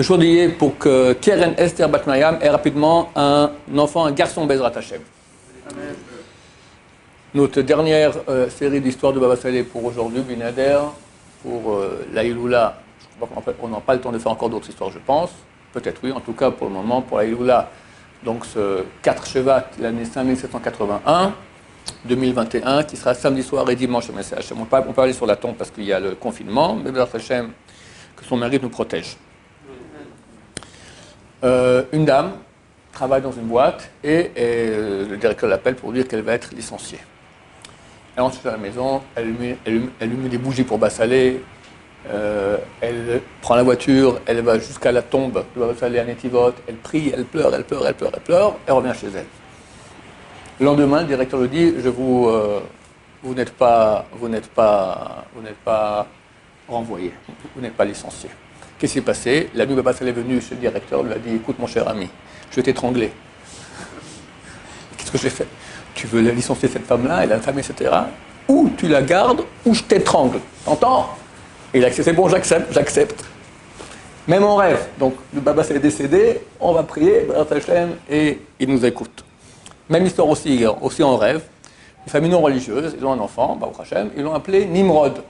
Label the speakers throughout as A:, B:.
A: Ce jour d'hier pour que Keren Esther Bat Mariam ait rapidement un enfant, un garçon Bezrat Hashem. Notre dernière série d'histoires de Baba Saleh pour aujourd'hui, Binader, pour la Iloula. On n'a pas le temps de faire encore d'autres histoires, je pense. Peut-être oui, en tout cas pour le moment, pour la Iloula. Donc ce 4 Shevat, l'année 5781, 2021, qui sera samedi soir et dimanche. On peut aller sur la tombe parce qu'il y a le confinement, mais Bezrat Hashem, que son mérite nous protège. Une dame travaille dans une boîte et le directeur l'appelle pour dire qu'elle va être licenciée. Elle rentre à la maison, elle lui met des bougies pour Bassalé, elle prend la voiture, elle va jusqu'à la tombe de Bassalé à Netivot, elle prie, elle pleure, elle revient chez elle. Le lendemain, le directeur lui dit, vous n'êtes pas renvoyé, vous n'êtes pas licencié. Qu'est-ce qui s'est passé? La nuit, Baba Saleh est venu chez le directeur, lui a dit, écoute mon cher ami, je vais t'étrangler. Qu'est-ce que j'ai fait? Tu veux la licencier cette femme-là, elle a une famille, etc. Ou tu la gardes, ou je t'étrangle. T'entends? Et il a dit, c'est bon, j'accepte. Même en rêve. Donc, le Baba Saleh est décédé, on va prier, et il nous écoute. Même histoire aussi en rêve. Une famille non religieuse, ils ont un enfant, Baruch Hashem, ils l'ont appelé Nimrod.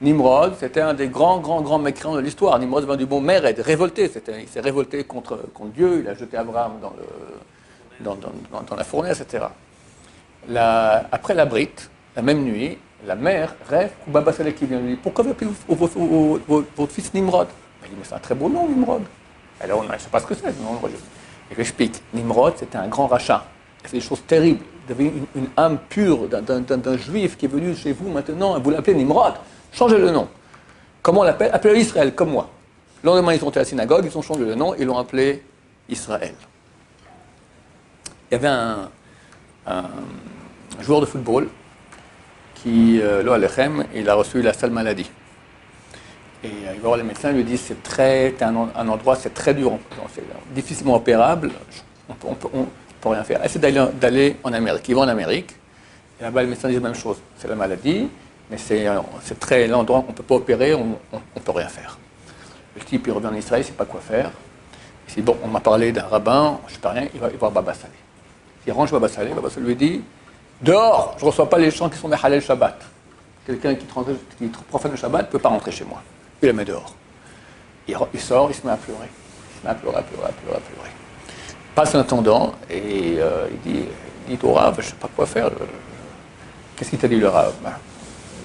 A: Nimrod, c'était un des grands mécréants de l'histoire. Nimrod vient du mot Mered, révolté. Il s'est révolté contre Dieu, il a jeté Abraham dans la fournaise, etc. Après la brite, la même nuit, la mère rêve au Baba Saleh qui vient lui dire, pourquoi vous appelez votre fils Nimrod? Elle dit, mais c'est un très beau nom, Nimrod. Alors, on ne sait pas ce que c'est, non. Et j'explique, Nimrod, c'était un grand rachat. Il fait des choses terribles. Vous avez une âme pure d'un juif qui est venu chez vous maintenant, et vous l'appelez Nimrod. Changez le nom. Comment on l'appelle? Appelez-le Israël, comme moi. Le lendemain, ils sont allés à la synagogue, ils ont changé le nom, ils l'ont appelé Israël. Il y avait un joueur de football qui, Lo Alechem, il a reçu la sale maladie. Et il va voir les médecins, il lui dit c'est un endroit, c'est très dur, c'est difficilement opérable, on peut rien faire. Essaye d'aller en Amérique. Il va en Amérique, et là-bas, les médecins disent la même chose. C'est la maladie, mais c'est l'endroit où on ne peut pas opérer, on ne peut rien faire. Le type, il revient en Israël, il ne sait pas quoi faire. Il dit, bon, on m'a parlé d'un rabbin, je ne sais pas rien, il va voir Baba Saleh. Il range Baba Saleh lui dit, dehors, je ne reçois pas les gens qui sont des halal Shabbat. Quelqu'un qui profane le Shabbat ne peut pas rentrer chez moi. Il le met dehors. Il sort, il se met à pleurer. Passe un intendant et il dit au Rav, je ne sais pas quoi faire. Qu'est-ce qu'il t'a dit le Rav?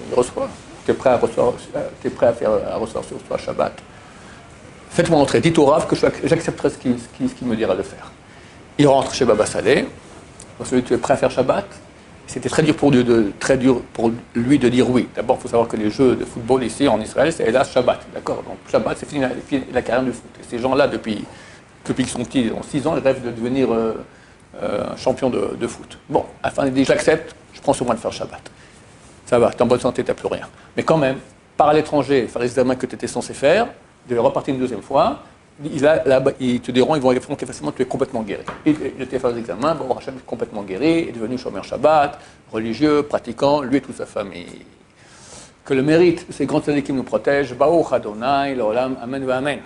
A: Il reçoit. Tu es prêt à faire un ressort sur toi Shabbat? Faites-moi entrer. Dites au Rav que j'accepterai ce qu'il me dira de faire. Il rentre chez Baba Saleh. Celui, tu es prêt à faire Shabbat? C'était très dur pour lui de dire oui. D'abord, il faut savoir que les jeux de football ici en Israël, c'est hélas Shabbat. D'accord? Donc Shabbat, c'est fini la carrière du foot. Et ces gens-là, depuis qu'ils sont petits, ils ont 6 ans, ils rêvent de devenir champion de foot. Bon, à la fin, il dit j'accepte, je prends sur moi de faire Shabbat. Ça va, tu es en bonne santé, tu n'as plus rien. Mais quand même, pars à l'étranger, faire les examens que tu étais censé faire, de repartir une deuxième fois, ils te diront, ils vont répondre facilement, tu es complètement guéri. Il était fait les examens, bon, Hachem est complètement guéri, il est devenu chômeur Shabbat, religieux, pratiquant, lui et toute sa famille. Que le mérite de ces grands tzadikim nous protège, Baruch Adonai, l'Olam, Amen, Amen.